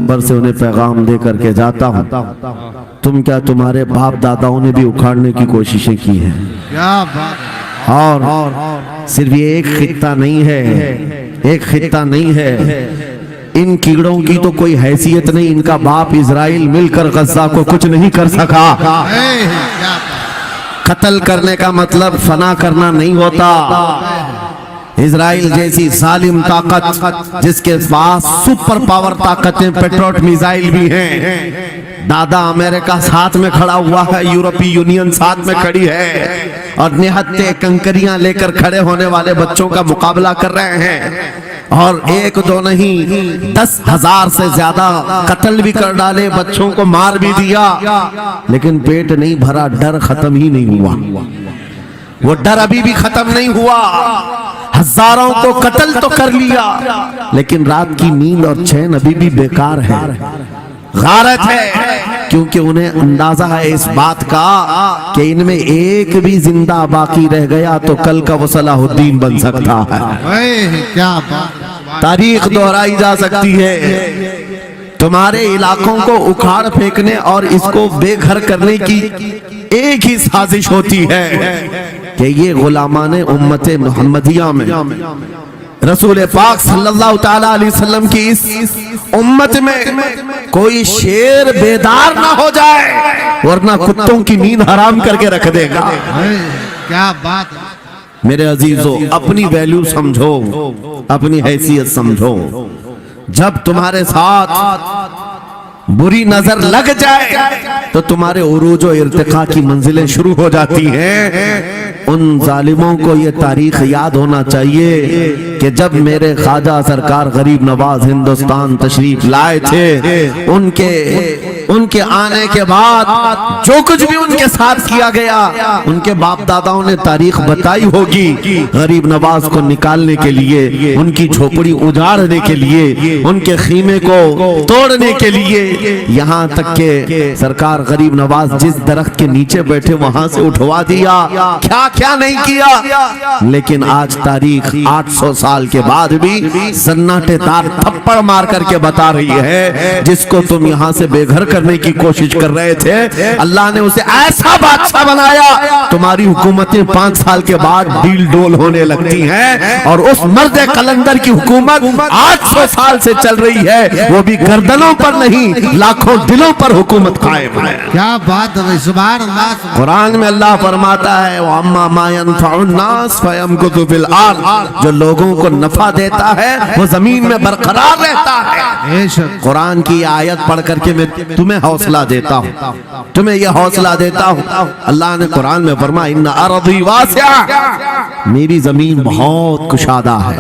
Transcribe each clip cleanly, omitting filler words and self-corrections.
मिंबर से उन्हें पैगाम दे करके जाता हूँ, तुम क्या तुम्हारे बाप दादाओं ने भी उखाड़ने की कोशिशें की हैं। क्या बात। और सिर्फ ये एक खित्ता नहीं है, एक खित्ता नहीं है, इन कीड़ों की तो कोई हैसियत नहीं। इनका बाप इजराइल मिलकर गज़ा को कुछ नहीं कर सका। कत्ल करने का मतलब फना करना नहीं होता। इजराइल जैसी जालिम ताकत जिसके पास सुपर पावर ताकतें, पेट्रोट मिसाइल भी हैं, दादा अमेरिका साथ में खड़ा हुआ है, यूरोपीय यूनियन साथ में खड़ी है और निहत्ते कंकरियां लेकर खड़े होने वाले बच्चों का मुकाबला कर रहे हैं। और एक दो नहीं 10,000 से ज्यादा कत्ल भी कर डाले, बच्चों को मार भी दिया, लेकिन पेट नहीं भरा, डर खत्म ही नहीं हुआ। वो डर अभी भी खत्म नहीं हुआ। हजारों को कत्ल तो कर लिया, लेकिन रात की नींद और चैन अभी भी बेकार है, गारत है, क्योंकि उन्हें अंदाजा है इस बात का कि इनमें एक भी जिंदा बाकी रह गया तो कल का वो सलाहुद्दीन बन सकता है। क्या बात। तारीख दोहराई जा सकती है। तुम्हारे इलाकों को उखाड़ फेंकने और इसको बेघर करने की एक ही साजिश होती है कि ये गुलामाने उम्मत मुहम्मदिया में रसूल पाक सल्लल्लाहु ताला अलैहि वसल्लम की इस उम्मत में कोई शेर बेदार ना हो जाए, वरना कुत्तों की नींद हराम करके रख देगा। क्या बात। मेरे अजीजों, अपनी वैल्यू समझो, अपनी हैसियत समझो। जब तुम्हारे साथ बुरी नजर लग जाए तो तुम्हारे उरूज और इर्तिका की मंजिलें शुरू हो जाती हैं। उन जालिमों को ये तारीख याद होना चाहिए कि जब मेरे ख्वाजा सरकार गरीब नवाज हिंदुस्तान तशरीफ लाए थे, उनके आने के बाद जो कुछ भी उनके साथ किया गया, उनके बाप दादाओं ने तारीख बताई होगी। गरीब नवाज को निकालने के लिए, उनकी झोपड़ी उजाड़ने के लिए, उनके खीमे को तोड़ने के लिए, यहाँ तक के सरकार गरीब नवाज जिस दरख्त के नीचे बैठे वहां से उठवा दिया, क्या क्या नहीं किया। लेकिन आज तारीख 800 साल के बाद भी सन्नाटेदार थप्पड़ मार करके बता रही है, जिसको तुम यहाँ से बेघर करने की कोशिश कर रहे थे, अल्लाह ने उसे ऐसा बादशाह बनाया, तुम्हारी हुकूमतें 5 साल के बाद डील डोल होने लगती हैं। और उस मर्द कलंदर की हुकूमत 800 साल से चल रही है, वो भी गर्दनों पर नहीं, लाखों दिलों पर हुकूमत कायम है। क्या बात है। सुभान अल्लाह। कुरान में अल्लाह फरमाता है, वो अम्मा मा यनफउन्नास फयमकुतु फिल अर्द, जो लोगों को नफा देता है वो जमीन में बरकरार रहता है। कुरान की आयत पढ़ करके मैं तुम्हें हौसला देता हूँ, तुम्हें यह हौसला देता हूँ। अल्लाह ने कुरान में फरमाया, इन्ना अर्दी वासिआ, मेरी जमीन बहुत कुशादा है,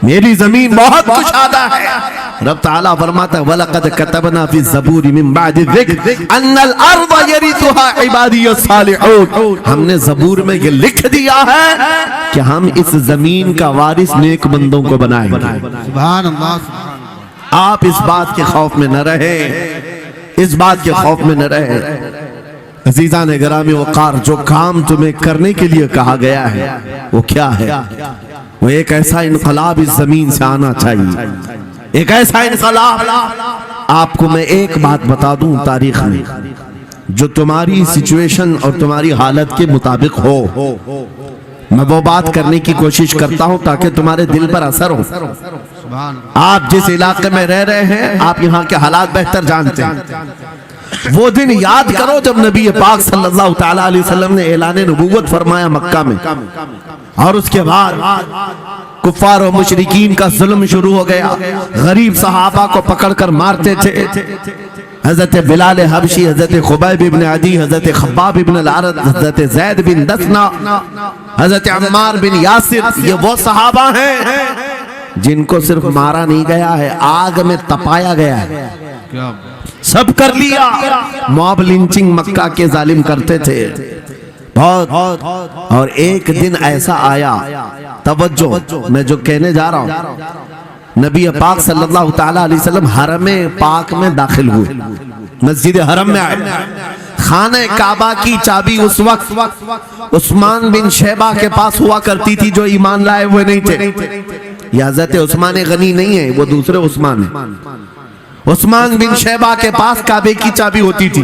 मेरी जमीन बहुत कुशादा है। रब ताला फरमाता है, वलक़द कतबना फी ज़बूरी मिन बादि ज़िक्र अन्नल अर्द यरिथुहा इबादियस सालिहून, हमने ज़बूर में ये लिख दिया है कि हम इस जमीन का वारिस नेक बंदों को बनाएंगे। सुभान अल्लाह। आप इस बात के खौफ में न रहे, इस बात के खौफ में न रहे। अजीज़ा ने गिरामी वक़ार, जो काम तुम्हें करने के लिए कहा गया है वो क्या है? वो एक ऐसा इनकलाब इस जमीन से आना चाहिए, एक ऐसा इनकलाब। आपको मैं एक बात बता दूं, तारीख में जो तुम्हारी सिचुएशन और तुम्हारी हालत के मुताबिक हो, मैं वो बात करने की कोशिश करता हूं ताकि तुम्हारे दिल पर असर हो। आप जिस इलाके में रह रहे हैं, आप यहाँ के हालात बेहतर जानते हैं। वो दिन याद करो जब नबी पाक सल्लल्लाहु ताला अलैहि वसल्लम ने ऐलान नबूवत फरमाया मक्का में, और उसके बाद कुफ्फार और मुशरिकीन का जुल्म शुरू हो गया। गरीब सहाबा को पकड़कर मारते थे। हजरत बिलाल हबशी, हजरत खुबैब इब्न अदी, हजरत खब्बाब इब्न अल-अरद, हजरत ज़ैद बिन दसना, हजरत अम्मार बिन यासिर, ये वो सहाबा हैं जिनको सिर्फ मारा नहीं गया है, आग में तपाया गया है। सब कर लिया। मॉब लिंचिंग मक्का के जालिम करते थे बहुत। और एक दिन ऐसा आया, तवज्जो, मैं जो कहने जा रहा हूं, नबी पाक सल्लल्लाहु ताला अलैहि वसल्लम हरम पाक में दाखिल हुए, मस्जिद हरम में आए। खाने काबा की चाबी उस वक्त उस्मान बिन शैबा के पास हुआ करती थी, जो ईमान लाए हुए नहीं थे। हज़रत उस्मान गनी नहीं है, वो दूसरे उस्मान है। उस्मान बिन शैबा के पास काबे की चाबी होती थी।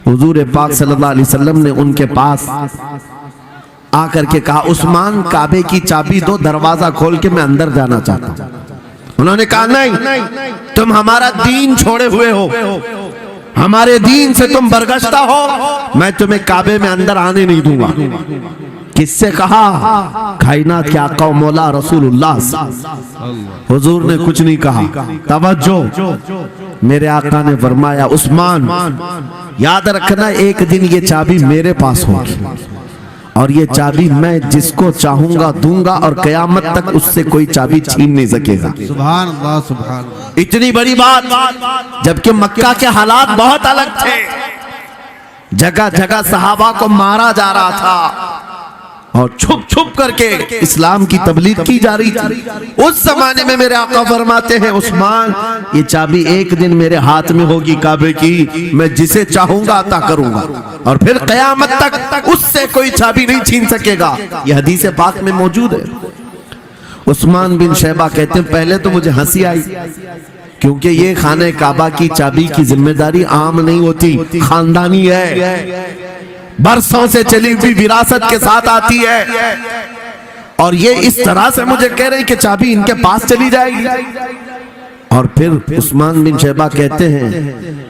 हुजूर पाक सल्लल्लाहु अलैहि वसल्लम ने उनके पास आकर के कहा, उस्मान काबे की चाबी दो, दरवाजा खोल के मैं अंदर जाना चाहता हूं। उन्होंने कहा, नहीं, तुम हमारा दीन छोड़े हुए हो, हमारे दीन से तुम बरगश्ता हो, मैं तुम्हें काबे में अंदर आने नहीं दूंगा। किससे कहा? कायनात के आका मौला रसूलुल्लाह। हुजूर ने कुछ नहीं कहा। तवज्जो, मेरे आका ने फरमाया, उस्मान याद रखना, एक दिन ये चाबी मेरे पास होगी और ये चाबी मैं जिसको चाहूंगा दूंगा और कयामत तक उससे कोई चाबी छीन नहीं सकेगा। सुभान अल्लाह, सुभान अल्लाह। इतनी बड़ी बात, जबकि मक्का के हालात बहुत अलग थे। जगह जगह सहाबा को मारा जा रहा था और छुप छुप करके इस्लाम की तबलीग की जा रही थी। उस जमाने में मेरे आका फरमाते हैं, उस्मान ये चाबी एक दिन मेरे हाथ में होगी काबे की, मैं जिसे चाहूंगा अता करूंगा और फिर कयामत तक उससे कोई चाबी नहीं छीन सकेगा। यह हदीस पाक में मौजूद है। उस्मान बिन शैबा कहते हैं, पहले तो मुझे हंसी आई, क्योंकि ये खाने काबा की चाबी की जिम्मेदारी आम नहीं होती, खानदानी है, बरसों से चली हुई विरासत के साथ आती है। और ये इस तरह से मुझे कह रहे कि चाबी इनके पास चली जाएगी। और फिर उस्मान बिन शैबा कहते हैं,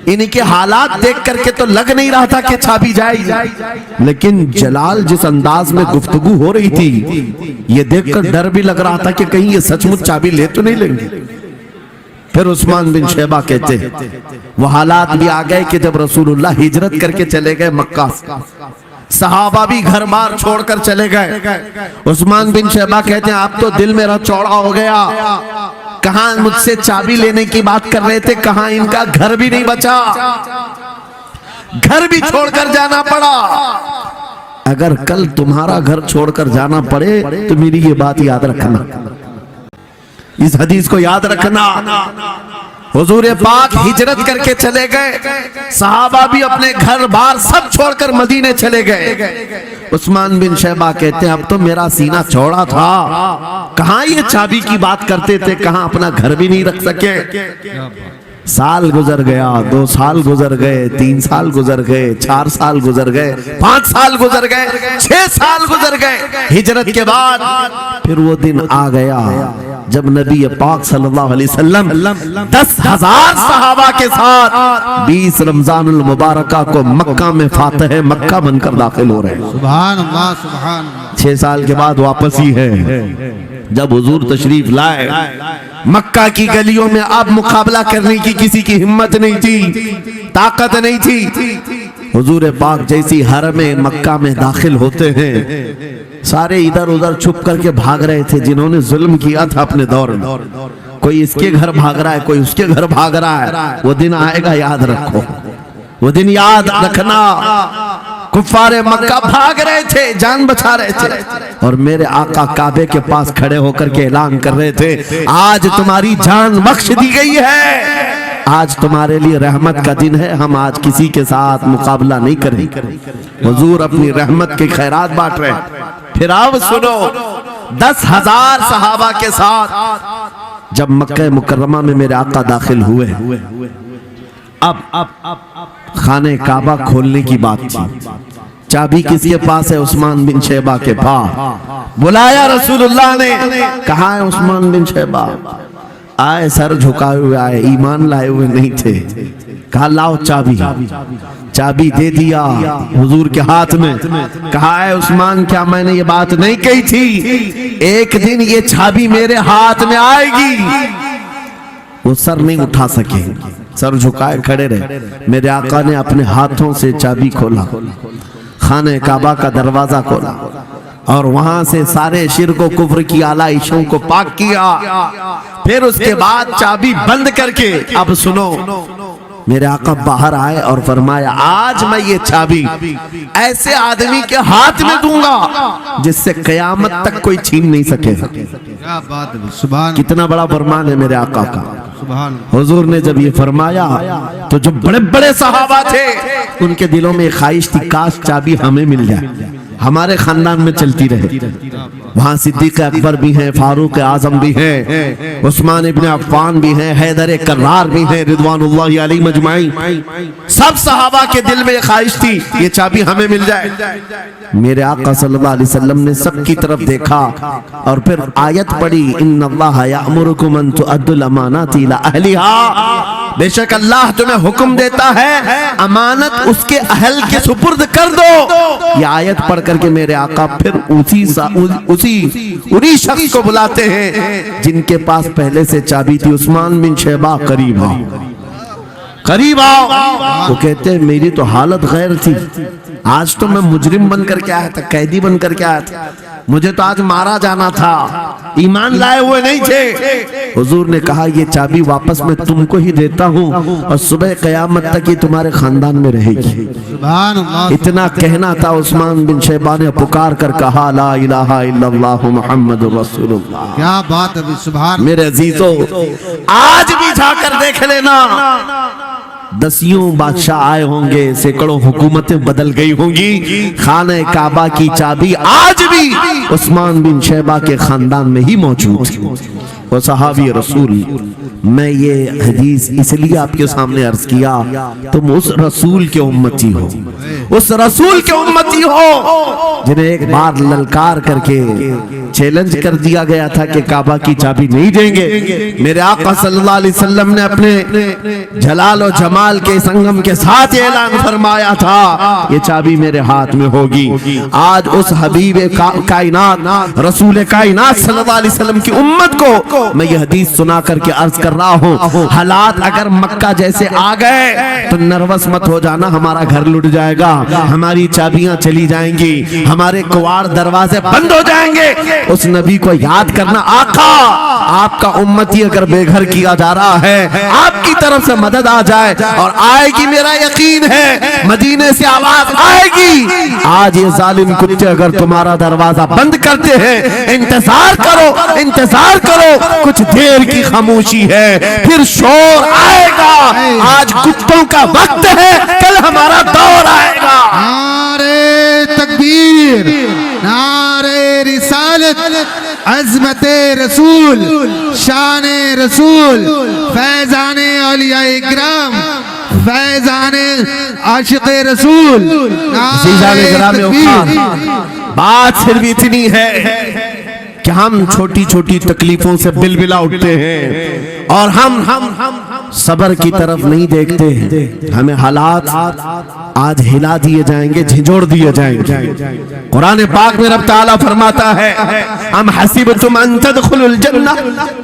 इनके हालात देख करके तो लग नहीं रहा था कि चाबी जाएगी, लेकिन जलाल जिस अंदाज में गुफ्तगू हो रही थी, ये देखकर डर भी लग रहा था कि कहीं ये सचमुच चाबी ले तो नहीं लेंगे। फिर उस्मान बिन शैबा कहते हैं, वो हालात भी आ गए कि जब रसूलुल्लाह हिजरत करके चले गए मक्का, सहाबा भी घर बार छोड़कर चले गए। उस्मान बिन शैबा कहते हैं, आप तो दिल मेरा चौड़ा हो गया, कहां मुझसे चाबी लेने की बात कर रहे थे, कहां इनका घर भी नहीं बचा, घर भी छोड़कर जाना पड़ा। अगर कल तुम्हारा घर छोड़कर जाना पड़े तो मेरी ये बात याद रखना, इस हदीस को याद रखना। हुजूर पाक हिजरत करके चले गए, सहाबा भी अपने घर बार सब छोड़कर मदीने चले गए। उस्मान बिन शैबा कहते हैं, अब तो मेरा सीना चौड़ा था, कहां ये चाबी की बात करते थे, कहां अपना घर भी नहीं रख सके। साल गुजर गया, 2 साल गुजर गए, 3 साल गुजर गए, 4 साल गुजर गए, 5 साल गुजर गए, 6 साल गुजर गए। हिजरत के बाद फिर वो दिन आ गया जब नबी पाक सल्लल्लाहु अलैहि वसल्लम 10,000 सहाबा के साथ 20 रमजानुल मुबारका को मक्का में फातह मक्का बनकर दाखिल हो रहे हैं। सुभान अल्लाह, सुभान अल्लाह। 6 साल के बाद वापस ही है। जब हुजूर तशरीफ लाए, मक्का की गलियों में अब मुकाबला करने की किसी की हिम्मत नहीं थी, ताकत नहीं थी। हुजूर पाक जैसी हरम मक्का में दाखिल होते हैं, सारे इधर उधर छुप करके भाग रहे थे जिन्होंने जुल्म किया था अपने दौर में। कोई इसके घर भाग रहा है, कोई उसके घर भाग रहा है। वो दिन आएगा, याद रखो, वो दिन याद रखना। कुफारे मक्का भाग रहे थे, जान बचा रहे थे, और मेरे आका काबे के पास खड़े होकर के ऐलान कर रहे थे, आज तुम्हारी जान बख्श दी गई है, आज तुम्हारे लिए रहमत का दिन है, हम आज किसी के साथ मुकाबला नहीं करेंगे। हुजूर अपनी रहमत के खैरात बांट रहे हैं। फिर अब सुनो, 10,000 सहाबा के साथ जब मक्का मुकर्रमा में मेरे आका दाखिल हुए, अब खाने काबा खोलने की बात थी। चाबी किसके पास है? उस्मान बिन शैबा के पास। बुलाया रसूलुल्लाह ने, कहा है उस्मान बिन शैबा? आए, सर झुकाए हुए आए, ईमान लाए हुए नहीं थे। कहा लाओ चाबी। चाबी दे दिया हुजूर के हाथ में। कहा है उस्मान, क्या मैंने ये बात नहीं कही थी, एक दिन ये चाबी मेरे हाथ में आएगी? वो सर नहीं उठा सके, सर झुकाए खड़े रहे। मेरे आका ने अपने हाथों से चाबी खोला, खाने काबा का दरवाजा खोला, और वहां से सारे शिर्क व कुफ्र की आलाइशों को पाक किया। फिर उसके बाद चाबी बंद करके, अब सुनो, मेरे आका बाहर आए और फरमाया, आज मैं ये चाबी ऐसे आदमी के हाथ में दूंगा जिससे कयामत तक कोई छीन नहीं सकेगा। क्या बात है, सुभान। कितना बड़ा फरमान है मेरे आका का। सुभान। हुजूर ने जब ये फरमाया तो जो बड़े बड़े सहाबा थे उनके दिलों में ख्वाहिश थी, काश चाबी हमें मिल जाए। हमारे खानदान में चलती रहे। वहां सिद्दीक अकबर भी हैं, फारूक आजम भी हैं, उस्मान इब्न अफ़्फ़ान भी हैं, हैदर कर्रार भी हैं, रिज़वानुल्लाहि अलैहिम अजमाइन। सब सहाबा के दिल में ख्वाहिश थी ये चाबी हमें मिल जाए। मेरे आका सल्लल्लाहु अलैहि वसल्लम ने सबकी तरफ देखा और फिर आयत पढ़ी, इन्नल्लाह यअमुरुकुम अन तुअद्दुल अमानाति इला अहलिहा। बेशक अल्लाह तुम्हें हुक्म देता है अमानत उसके अहल के सुपुर्द कर दो। ये आयत पढ़ करके मेरे आका फिर उन्हीं शख्स को बुलाते हैं जिनके पास पहले से चाबी थी, उस्मान बिन शैबा, करीब आओ, करीब आओ। वो कहते हैं मेरी तो हालत गैर थी, आज तो मैं मुजरिम बनकर के आया था, कैदी बनकर के आया था, मुझे तो आज मारा जाना था, ईमान लाए हुए नहीं थे। हुजूर ने कहा ये चाबी वापस मैं तुमको ही देता हूँ और सुबह कयामत तक ये तुम्हारे खानदान में रहेगी। सुभान अल्लाह। इतना कहना था, उस्मान बिन शैबा ने पुकार कर कहा, ला इलाहा इल्लल्लाह मुहम्मदुर रसूलुल्लाह। क्या बात है, सुभान। मेरे अजीजों, आज भी जाकर देख लेना, दसियों बादशाह आए होंगे, सैकड़ों हुकूमतें बदल गई होंगी, खाने काबा की चाबी आज भी उस्मान बिन शैबा के खानदान में ही मौजूद है। वो सहाबी रसूल। मैं ये हदीस इसलिए आपके सामने अर्ज किया, तुम उस रसूल के उम्मती हो, उस रसूल के उम्मती हो जिन्हें एक बार ललकार करके चैलेंज कर दिया गया था कि काबा की चाबी नहीं देंगे। मेरे आका सल्लल्लाहु अलैहि वसल्लम ने अपने जलाल और जमाल के संगम के साथ ऐलान फरमाया था ये चाबी मेरे हाथ में होगी। आज उस हबीब कायनात रसूल कायनात सल्लल्लाहु अलैहि वसल्लम की उम्मत को मैं ये हदीस सुना करके अर्ज कर रहा हूँ, हालात अगर मक्का जैसे आ गए तो नर्वस मत हो जाना, हमारा घर लुट जाएगा, हमारी चाबियां चली जाएंगी, हमारे कुवाड़ दरवाजे बंद हो जाएंगे। उस नबी को याद करना, आका आपका उम्मती अगर बेघर किया जा रहा है, आपकी तरफ से मदद आ जाए और आएगी, मेरा यकीन है मदीने से आवाज आएगी। आज ये जालिम कुत्ते अगर तुम्हारा दरवाजा बंद करते हैं, इंतजार करो, इंतजार करो, कुछ देर की खामोशी है, फिर शोर आएगा। आज कुत्तों का वक्त है, कल हमारा दौर आएगा। नारे तकबीर, नारे रिसालत, अज़मते रसूल, शाने रसूल, फैजाने औलिया इकराम, फैजाने आशिक़े रसूल। बात सिर्फ इतनी है कि हम छोटी छोटी तकलीफों से बिलबिला उठते हैं और हम सबर की तरफ नहीं देखते हैं। हमें हालात आज हिला दिए जाएंगे, झिझोड़ दिए जाएंगे। कुरान पाक में रब ताला फरमाता है, अम हसिबतुम अन तदखुलुल जन्नह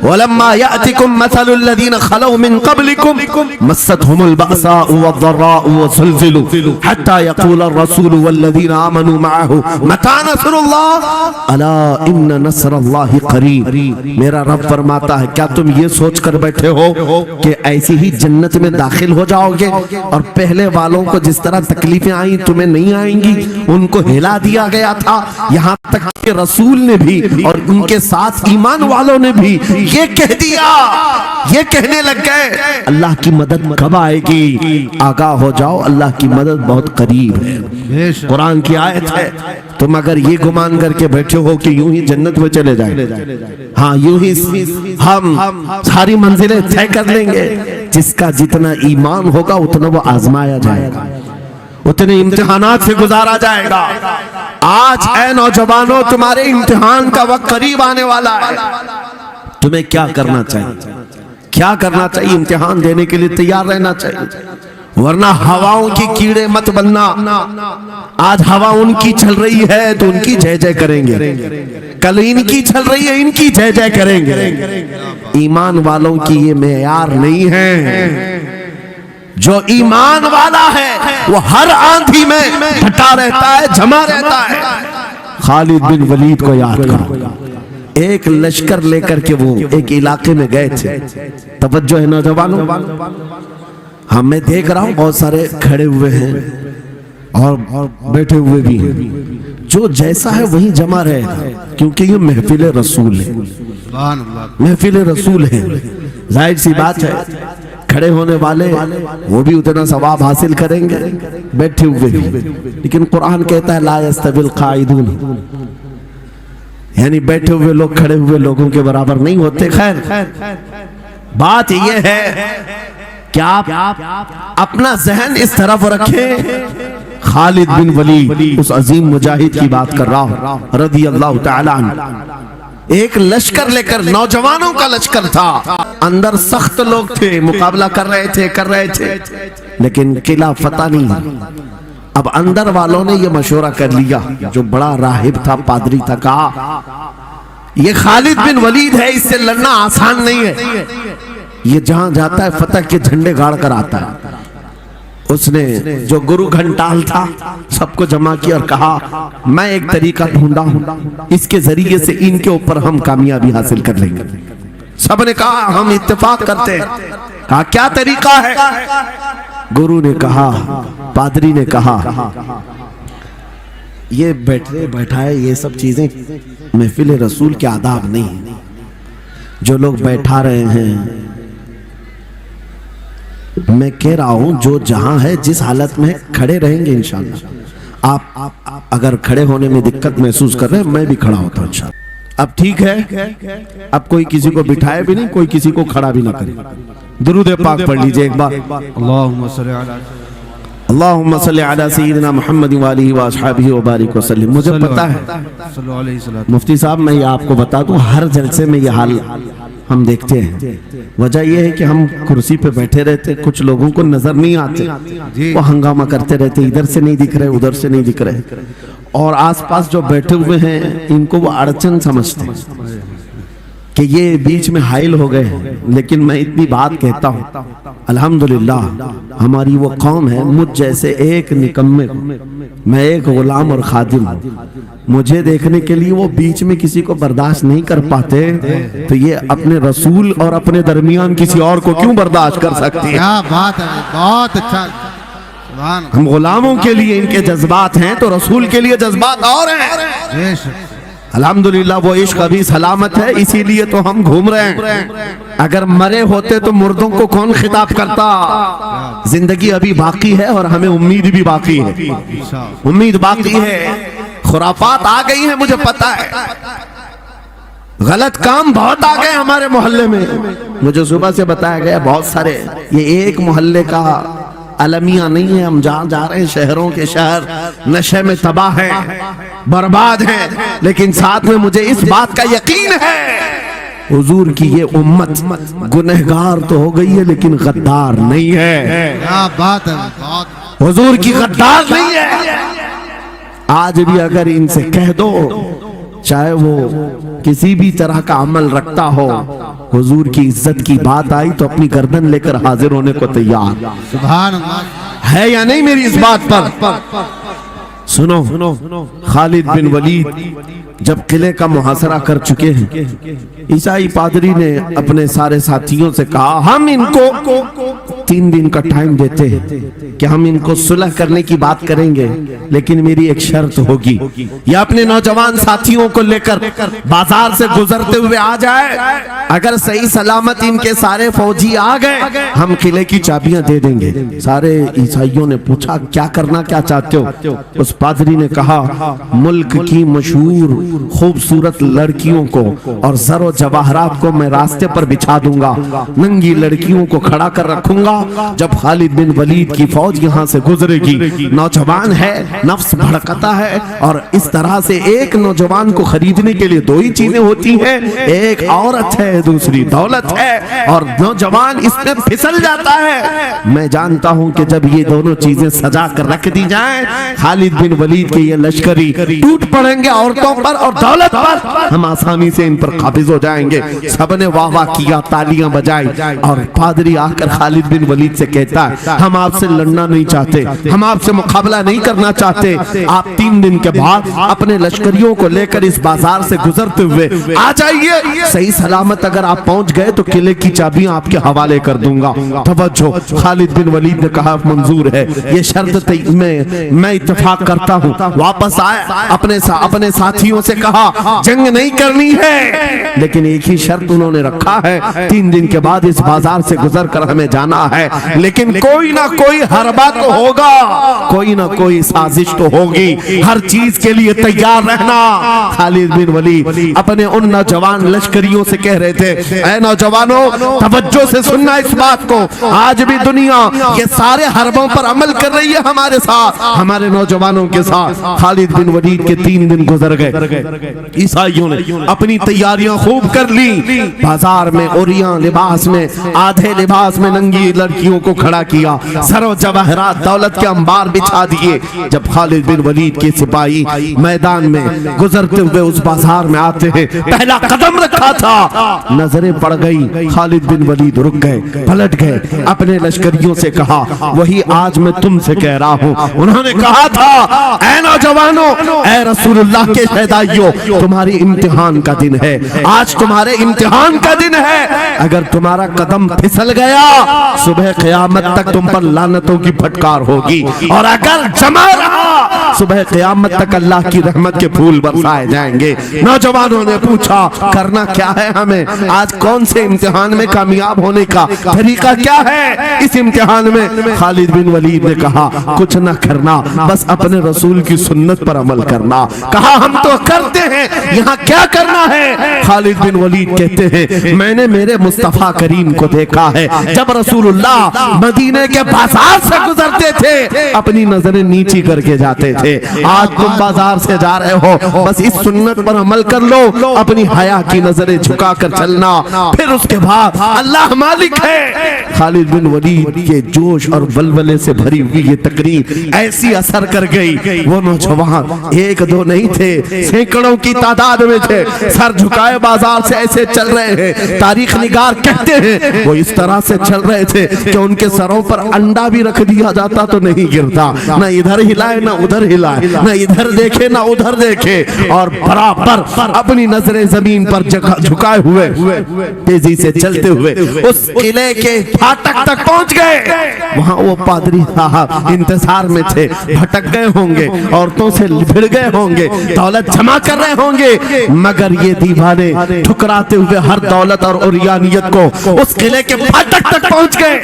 वलम्मा यातिकुम मसलुल लदीन खलौ मिन क़ब्लिकुम मस्सतहुमुल बअसाउ वद्दर्राउ वज़ुलज़िलू हत्ता यक़ूलर रसूलु वल्लदीन आमनू मअहु मता नस्रुल्लाह अला इन्न नस्रल्लाहि क़रीब। मेरा रब फरमाता है, क्या तुम ये सोच कर बैठे हो कि ऐसी ही जन्नत में दाखिल हो जाओगे और पहले वालों को जिस तरह तकलीफें आई तुम्हें नहीं आएंगी? उनको हिला दिया गया था, यहाँ तक कि रसूल ने भी और उनके साथ ईमान वालों ने भी ये कह दिया, ये कहने लग गए अल्लाह की मदद कब आएगी? आगाह हो जाओ, अल्लाह की मदद बहुत करीब है। कुरान की आयत है। तुम अगर ये गुमान करके बैठे हो कि यूं ही जन्नत में चले जाए, हाँ यूं ही हम सारी मंजिलें तय कर लेंगे, जिसका जितना ईमान होगा उतना वो आजमाया जाएगा, उतने इम्तिहानात से गुजारा जाएगा। आज ऐ नौजवानों, तुम्हारे इम्तिहान का वक्त करीब आने वाला है। तुम्हें क्या करना चाहिए? क्या करना चाहिए? इम्तिहान देने के लिए तैयार रहना चाहिए, वरना हवाओं की कीड़े मत बनना। आज हवा उनकी चल रही है तो उनकी जय जय करेंगे, कल इनकी चल रही है इनकी जय जय करेंगे। ईमान वालों की ये मेयार नहीं है। जो ईमान वाला है वो हर आंधी में डटा रहता है, जमा रहता है। खालिद बिन वलीद को याद करो, एक लश्कर लेकर के वो एक इलाके में गए थे। तवज्जो है नौजवानों, हाँ मैं देख रहा हूँ बहुत सारे खड़े हुए हैं और बैठे हुए भी हैं, जो जैसा है वही जमा रहेगा, क्योंकि ये महफिल रसूल है, महफिल रसूल है। जाहिर सी बात है, खड़े होने वाले वो भी उतना सवाब हासिल करेंगे, बैठे हुए भी। लेकिन कुरान कहता है ला यस्तविल काइदून, यानी बैठे हुए लोग खड़े हुए लोगों के बराबर नहीं होते। खैर बात यह है कि आप अपना जहन इस तरफ रखें। खालिद बिन वलीद उस अजीम मुजाहिद की बात कर रहा हूं रज़ी अल्लाह तआला अन्हु। एक लश्कर लेकर, नौजवानों का लश्कर था, अंदर सख्त लोग थे, मुकाबला कर रहे थे, लेकिन किला फतह नहीं। अब अंदर वालों ने यह मशवरा कर लिया, जो बड़ा राहिब था, पादरी था, कहा ये खालिद बिन वलीद है, इससे लड़ना आसान नहीं है, ये जहां जाता है फतह के झंडे गाड़ कर आता है। उसने जो गुरु घंटाल था सबको जमा किया और कहा मैं एक तरीका ढूंढा हूं, इसके जरिए से इनके ऊपर हम कामयाबी हासिल कर लेंगे। सबने कहा हम इत्तेफाक करते हैं। कहा क्या तरीका है? गुरु ने कहा, पादरी ने कहा ये बैठाए ये सब चीजें महफिल रसूल के आदाब नहीं। जो लोग बैठा रहे हैं, मैं कह रहा हूं जो जहां है जिस हालत में खड़े रहेंगे इंशाअल्लाह। आप अगर खड़े होने में दिक्कत महसूस कर रहे हैं, मैं भी खड़ा होता हूं इंशाअल्लाह। अब ठीक है, अब कोई किसी को बिठाए भी नहीं, कोई किसी को खड़ा भी ना करे। दुरूद पाक पढ़ लीजिए एक बार। अल्लाहुम्मा सल्ली अला सय्यिदिना मुहम्मद व आलिहि व अस्हाबिहि व बारिक वसल्लम। मुझे पता है मुफ्ती साहब, मैं ये आपको बता दूं, हर जलसे में ये हाल हम देखते हैं। वजह यह है कि हम कुर्सी पे बैठे रहते, कुछ लोगों को नजर नहीं आते, वो हंगामा करते रहते, इधर से नहीं दिख रहे, उधर से नहीं दिख रहे, और आसपास जो बैठे हुए हैं इनको वो अड़चन समझते हैं कि ये बीच में हाइल हो गए हैं। लेकिन मैं इतनी बात कहता हूँ, अल्हम्दुलिल्लाह हमारी वो कौम है, मुझ जैसे एक निकम्मे, मैं एक गुलाम और खादिम हूँ, मुझे देखने के लिए वो बीच में किसी को बर्दाश्त नहीं कर पाते, तो ये अपने रसूल और अपने दरमियान किसी और को क्यों बर्दाश्त कर सकती है? क्या बात है, बहुत अच्छा। हम गुलामों के लिए इनके जज्बात हैं तो रसूल के लिए जज्बात और हैं। अल्हम्दुलिल्लाह वो इश्क अभी सलामत है, इसीलिए तो हम घूम रहे हैं। अगर मरे होते तो मुर्दों को कौन खिताब करता? जिंदगी अभी बाकी है और हमें उम्मीद भी बाकी है, उम्मीद बाकी है। खुराफात आ गई है, मुझे पता है, गलत काम बहुत आ गए हमारे मोहल्ले में। मुझे सुबह से बताया गया बहुत सारे, ये एक मोहल्ले का अलमिया नहीं है, हम जहां जा रहे हैं शहरों के शहर नशे में तबाह हैं, बर्बाद हैं, लेकिन साथ में मुझे इस बात का यकीन है हुजूर की ये उम्मत गुनहगार तो हो गई है लेकिन गद्दार नहीं है। क्या बात है, हुजूर की गद्दार नहीं है। आज भी अगर इनसे कह दो, चाहे वो किसी भी तरह का अमल रखता हो, हुजूर की इज्जत की बात आई तो अपनी गर्दन लेकर हाजिर होने को तैयार। सुभान अल्लाह। है या नहीं मेरी इस बात पर? सुनो, खालिद बिन वलीद जब किले का मुहासरा कर चुके हैं, ईसाई पादरी ने अपने सारे साथियों से कहा हम इनको 3 दिन का टाइम देते हैं कि हम इनको सुलह करने की बात करेंगे, लेकिन मेरी एक शर्त होगी, ये अपने नौजवान साथियों को लेकर बाजार से गुजरते हुए आ जाए, अगर सही सलामत इनके सारे फौजी आ गए हम किले की चाबियां दे देंगे। सारे ईसाइयों ने पूछा क्या करना, क्या चाहते हो? उस पादरी ने कहा मुल्क की मशहूर खूबसूरत लड़कियों को और जरो जवाहरात को मैं रास्ते पर बिछा दूंगा, नंगी लड़कियों को खड़ा कर रखूंगा, जब खालिद बिन वलीद की फौज यहाँ से गुजरेगी, नौजवान है, नफ्स भड़कता है, और इस तरह से एक नौजवान को खरीदने के लिए 2 ही चीजें होती हैं, एक औरत है, दूसरी दौलत है, और नौजवान इसमें फिसल जाता है। मैं जानता हूं कि जब ये दोनों चीजें सजा कर रख दी जाएं, खालिद बिन वलीद के ये लश्करी टूट पड़ेंगे औरतों पर और दौलत पर, हम आसानी से इन पर काबिज हो जाएंगे। सबने वाह वाह किया, तालियां बजाई, और पादरी आकर खालिद बिन वलीद से कहता है हम आपसे लड़ना नहीं चाहते, हम आपसे मुकाबला नहीं करना चाहते, आप 3 दिन के बाद अपने लश्करियों को लेकर इस बाजार से गुजरते हुए आ जाइए, सही सलामत अगर आप पहुंच गए तो किले की चाबियां आपके हवाले कर दूंगा। तवज्जो, खालिद बिन वलीद ने कहा मंजूर है, ये शर्त मैं इत्तेफाक करता हूँ। वापस आए, अपने साथियों से कहा जंग नहीं करनी है, लेकिन एक ही शर्त उन्होंने रखा है, 3 दिन के बाद इस बाजार से गुजर कर हमें जाना है, लेकिन कोई ना कोई हरबा तो होगा, कोई ना कोई साजिश तो होगी, हर चीज के लिए तैयार रहना। खालिद बिन वलीद अपने उन नौजवान लश्करियों से कह रहे थे, ऐ नौजवानों तवज्जो से सुनना इस बात को, आज भी दुनिया ये सारे हरबों पर अमल कर रही है हमारे साथ, हमारे नौजवानों के साथ। खालिद बिन वलीद के 3 दिन गुजर गए, ईसाइयों ने अपनी तैयारियां खूब कर ली, बाजार में ओरियां लिबास में, आधे लिबास में नंगी लड़कियों को खड़ा किया, सरो जवाहरात दौलत के अंबार बिछा दिए। जब खालिद बिन वलीद के सिपाही मैदान में गुजरते हुए उस बाजार में आते हैं, पहला कदम रखा था, नजरें पड़ गई, खालिद बिन वलीद रुक गए, पलट गए, अपने लश्करियों से कहा वही आज मैं तुमसे कह रहा हूँ। उन्होंने कहा था, ऐ नौजवानों, ऐ रसूलुल्लाह के शहदाइयों, तुम्हारी इम्तिहान का दिन है, आज तुम्हारे इम्तिहान का दिन है, अगर तुम्हारा कदम फिसल गया सुबह क़यामत तक तुम पर लानतों की फटकार होगी, और अगर जमा रहा सुबह क़यामत तक अल्लाह की रहमत के फूल बरसाए जाएंगे। नौजवानों ने पूछा करना क्या है हमें, आज कौन से इम्तिहान में कामयाब होने का तरीका क्या है इस इम्तिहान में? खालिद बिन वलीद ने कहा कुछ न करना, बस अपने रसूल की सुन्नत पर अमल करना। कहा हम तो करते हैं, यहाँ क्या करना है? खालिद बिन वलीद कहते हैं मैंने मेरे मुस्तफा करीम को देखा है, जब रसूलुल्लाह मदीने के बाजार से गुजरते थे अपनी नजरें नीची करके जाते थे, आज तुम बाजार से जा रहे हो, बस इस सुन्नत पर अमल कर लो, अपनी हया की नजरें झुका कर चलना, फिर उसके बाद अल्लाह मालिक है। खालिद बिन वलीद के जोश और बलबले से भरी हुई ये तकरीर ऐसी असर कर गई, वो नौजवान 1-2 नहीं थे, सैकड़ों की तादाद में थे, सर झुकाए बाजार से ऐसे चल रहे हैं। तारीख निगार कहते हैं वो इस तरह से चल रहे थे कि उनके सरों पर अंडा भी रख दिया जाता तो नहीं गिरता, न इधर हिलाए न उधर हिलाए, न इधर देखे न उधर देखे, और बराबर अपनी नजरें जमीन पर झुकाए हुए तेजी से चलते हुए उस किले के फाटक तक पहुंच गए। वहां वो पादरी साहब इंतजार में थे, भटक गए होंगे, औरतों से भिड़ गए होंगे, दौलत जमा कर रहे होंगे, मगर ये दीवाने ठुकराते हुए हर दौलत और उरियानियत को उस किले के फाटक तक पहुंच गए।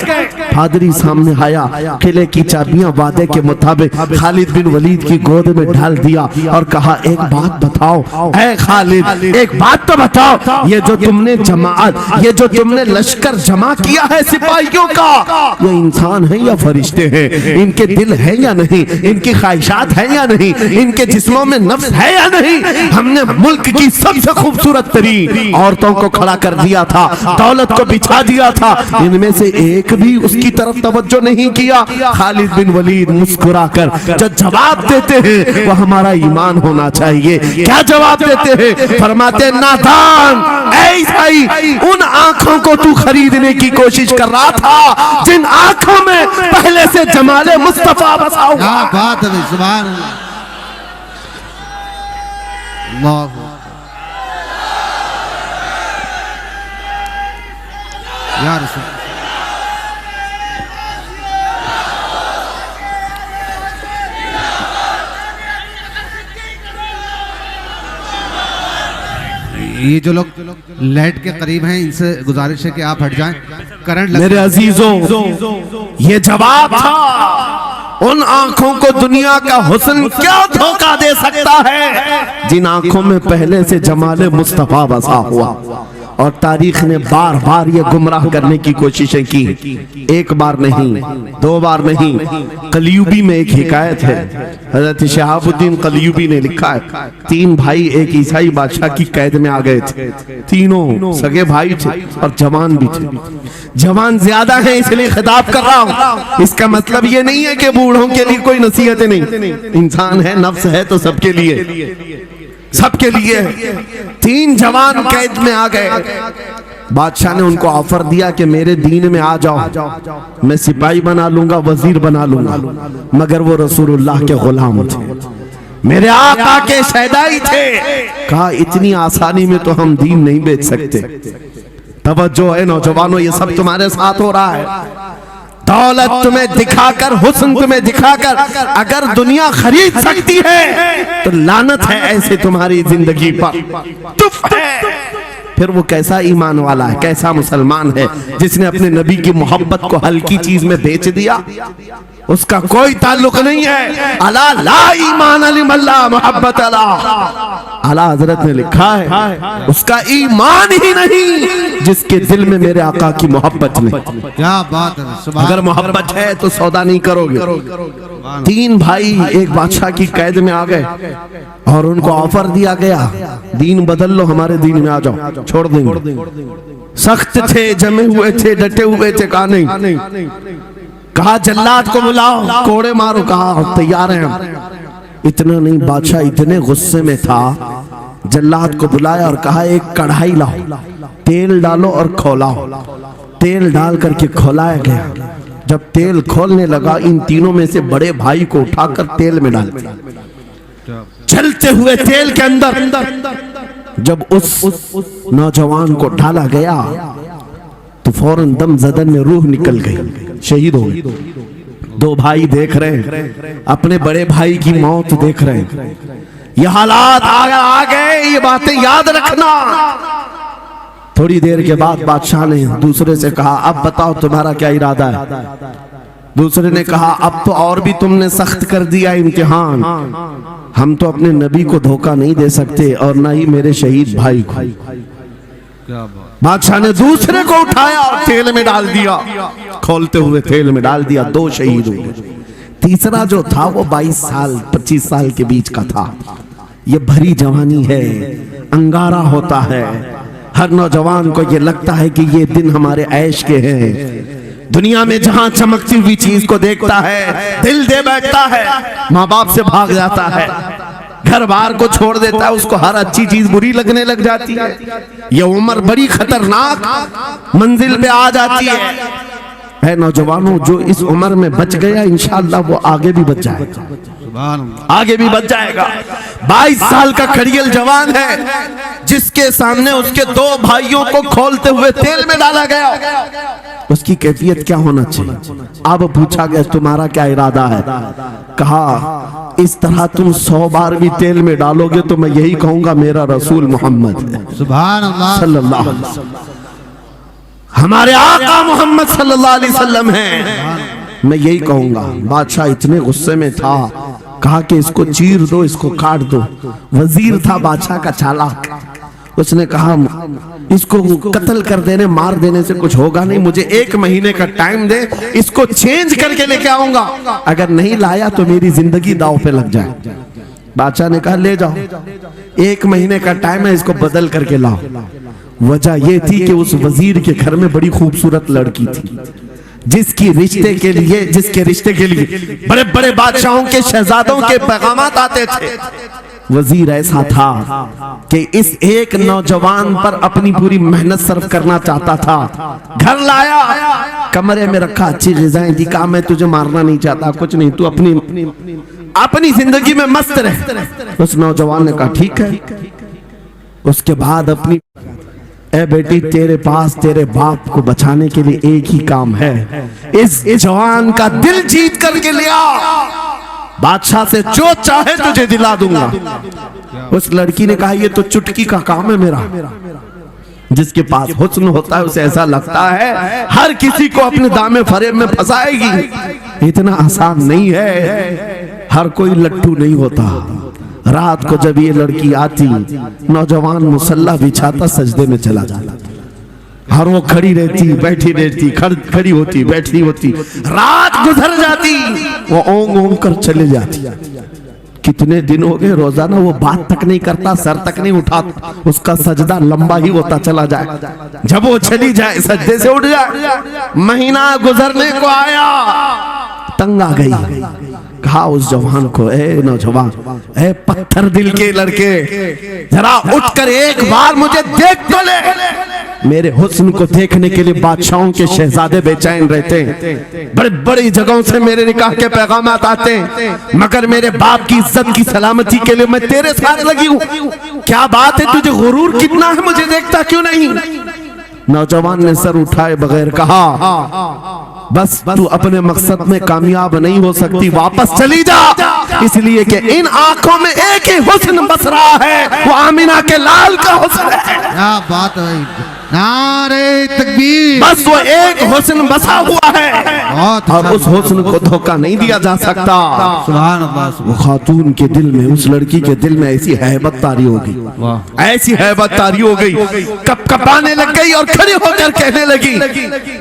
पादरी सामने आया, किले की चाबियां वादे के मुताबिक खालिद बिन वलीद की गोद में डाल दिया और कहा एक बात बताओ ऐ खालिद, एक बात तो बताओ, ये जो तुमने जमात, ये जो तुमने लश्कर जमा किया है सिपाहियों का, ये इंसान है या फरिश्ते हैं? इनके दिल है या नहीं? इनकी ख्वाहिशात है या नहीं? इनके जिस्मों में नफ्स है या नहीं? हमने मुल्क की सबसे खूबसूरत तरीन औरतों को खड़ा कर दिया था, दौलत को बिछा दिया था, इनमें से एक भी उसकी तरफ तवज्जो नहीं किया। खालिद बिन वलीद मुस्कुराकर जो जवाब देते हैं वो हमारा ईमान होना चाहिए। क्या जवाब देते हैं? फरमाते नादान, ऐसाई, उन आंखों को तू खरीदने की कोशिश कर रहा था जिन आंखों में पहले से जमाले मुस्तफा बसा हुआ। क्या बात है, सुभान अल्लाह। या रसूल, ये जो लोग लाइट के करीब हैं इनसे गुजारिश है कि आप हट जाएं, करंट मेरे अजीजों, ये जवाब था उन आंखों को दुनिया का हुस्न क्या धोखा दे सकता है जिन आंखों में पहले से जमाले मुस्तफा बसा हुआ। और तारीख ने बार बार ये गुमराह करने की कोशिशें की, एक बार नहीं, 2 बार नहीं। कलयुबी में एक हिकायत है, हजरत शहाबुद्दीन कलयुबी ने लिखा है 3 भाई एक ईसाई बादशाह की कैद में आ गए थे, तीनों सगे भाई थे और जवान भी थे। जवान ज्यादा है इसलिए खिताब कर रहा हूं, इसका मतलब ये नहीं है कि बूढ़ों के लिए कोई नसीहतें नहीं, इंसान है, नफ्स है तो सबके लिए, सबके लिए। 3 जवान कैद में आ गए, बादशाह ने उनको ऑफर दिया कि मेरे दीन में आ जाओ, मैं सिपाही बना लूंगा, वजीर बना लूंगा, मगर वो रसूलुल्लाह के गुलाम थे, मेरे आका के शहदाई थे। कहा इतनी आसानी में तो हम दीन नहीं बेच सकते। तवज्जो है नौजवानों, ये सब तुम्हारे साथ हो रहा है। दौलत तुम्हें दिखाकर, हुस्न तुम्हें दिखाकर अगर दुनिया खरीद सकती है तो लानत है ऐसे तुम्हारी जिंदगी पर। तुफ है। फिर वो कैसा ईमान वाला है, कैसा मुसलमान है जिसने अपने नबी की मोहब्बत को हल्की चीज में बेच दिया। उसका कोई ताल्लुक नहीं है। अला ला ईमान अलिमल्ला मोहब्बत अला। आला हजरत ने लिखा है उसका ईमान ही नहीं जिसके दिल में मेरे आका की मोहब्बत नहीं। क्या बात है। अगर मोहब्बत है तो सौदा नहीं करोगे। 3 भाई एक बादशाह की कैद में आ गए और उनको ऑफर दिया गया, दीन बदल लो, हमारे दीन में आ जाओ, छोड़ देंगे। सख्त थे, जमे हुए थे, डटे हुए थे, कहा नहीं। कहा जल्लाद को बुलाओ, कोड़े मारो, कहा तैयार हैं हम। इतना नहीं, बादशाह इतने गुस्से में था, जल्लाद को बुलाया और कहा एक कढ़ाई लाओ, तेल डालो और खौलाओ। तेल डाल करके खौलाया गया। जब तेल खोलने लगा, इन तीनों में से बड़े भाई को उठाकर तेल में डाल दिया। चलते हुए तेल के अंदर जब उस नौजवान को डाला गया तो फौरन दम जदन में रूह निकल गई, शहीद हो गए। 2 भाई देख रहे हैं, अपने बड़े भाई की मौत देख रहे हैं। ये हालात आ गए, ये बातें याद रखना। थोड़ी देर के बाद बादशाह ने दूसरे से कहा अब बताओ तुम्हारा क्या इरादा है। दूसरे ने कहा अब तो और भी तुमने सख्त कर दिया इम्तिहान, हम तो अपने नबी को धोखा नहीं दे सकते और ना ही मेरे शहीद भाई को। बादशाह ने दूसरे को उठाया और तेल में डाल दिया, खोलते हुए तेल में डाल दिया, 2 शहीद हुए। तीसरा जो था वो 22 साल 25 साल के बीच का था। ये भरी जवानी है, अंगारा होता है। हर नौजवान को ये लगता है कि ये दिन हमारे ऐश के हैं। दुनिया में जहां चमकती हुई चीज को देखता है दिल दे बैठता है, माँ बाप से भाग जाता है, घर बार को छोड़ देता है, उसको हर अच्छी चीज बुरी लगने लग जाती है। ये उम्र बड़ी खतरनाक मंजिल पे आ जाती है नौजवानों, जो इस उम्र में बच गया इंशाअल्लाह वो आगे भी बच जाएगा, आगे भी बच जाएगा। 22 साल का खड़ियल जवान है जिसके सामने उसके 2 भाइयों को खोलते हुए तेल में डाला गया, उसकी कैफियत क्या होना चाहिए। अब पूछा गया तुम्हारा क्या इरादा है। कहा इस तरह तुम 100 बार भी तेल में डालोगे तो मैं यही कहूंगा मेरा रसूल मोहम्मद सुभान अल्लाह सल्लल्लाहु अलैहि वसल्लम, हमारे आका मोहम्मद सल्लल्लाहु अलैहि वसल्लम हैं, मैं यही कहूंगा। बादशाह इतने गुस्से में था, कहा कि इसको चीर दो, इसको काट दो। वजीर था बादशाह का चालाक, उसने कहा इसको कत्ल कर देने मार देने से कुछ होगा नहीं, मुझे 1 महीने का टाइम दे, इसको चेंज करके लेके आऊंगा, अगर नहीं लाया तो मेरी जिंदगी दांव पे लग जाए। बादशाह ने कहा ले जाओ, 1 महीने का टाइम है, इसको बदल करके लाओ। वजह यह थी कि उस वजीर के घर में बड़ी खूबसूरत लड़की थी जिसके रिश्ते के लिए बड़े बड़े बादशाहों के शहजादों के पैगामात आते थे। वजीर ऐसा था कि इस एक नौजवान पर अपनी पूरी मेहनत सर्व करना चाहता था। घर लाया, कमरे में रखा, अच्छी ग़िज़ाएं दी, कहा मैं तुझे मारना नहीं चाहता, कुछ नहीं, तू अपनी जिंदगी में मस्त रह। उस नौजवान ने कहा ठीक है। उसके बाद अपनी ए बेटी तेरे पास तेरे बाप को बचाने के लिए एक ही काम है, इस जवान का दिल जीत करके लिया, बादशाह से जो चाहे तुझे दिला दूंगा। उस लड़की ने कहा ये तो चुटकी का काम है मेरा। जिसके पास हुस्न होता है उसे ऐसा लगता है हर किसी को अपने दामे फरेब में फंसाएगी। इतना आसान नहीं है, हर कोई लट्टू नहीं होता। रात को जब ये लड़की आती, नौजवान मुसल्ला बिछाता सजदे में चला जाता, हर वो खड़ी रहती बैठी रहती, खड़ी होती बैठी होती, रात गुजर जाती, वो ओंग ओंग कर चले जाती। कितने दिन हो गए, रोजाना वो बात तक नहीं करता, सर तक नहीं उठाता, उसका सजदा लंबा ही होता चला जाए। जब वो चली जाए सजदे से उठ जाए। महीना गुजरने को आया, तंग आ गई, कहा उस जवान को ए नौजवान, ए पत्थर दिल के लड़के, जरा उठकर एक बार मुझे देख तो ले। मेरे हुस्न को देखने के लिए बादशाहों के शहजादे बेचैन रहते हैं, बड़े बड़ी जगहों से मेरे निकाह के पैगामात आते हैं, मगर मेरे बाप की इज्जत की सलामती के लिए मैं तेरे साथ लगी हूँ। क्या बात है, तुझे गुरूर कितना है, मुझे देखता क्यों नहीं। नौजवान ने सर उठाए बगैर कहा बस तू अपने मकसद में कामयाब नहीं हो सकती, वापस चली जा। इसलिए कि इन आंखों में एक ही हुस्न बस रहा है, वो आमिना के लाल का हुस्न है। क्या बात है, नारे तकबीर। बस वो एक हुस्न बसा हुआ है बहुत और उस हुस्न को धोखा नहीं दिया जा सकता। सुभान अल्लाह। वो खातून के दिल में, उस लड़की के दिल में ऐसी हैबत तारी हो गई, वाह। ऐसी हैबत तारी हो गई, कप कपाने लग गई और खड़े होकर कहने लगी,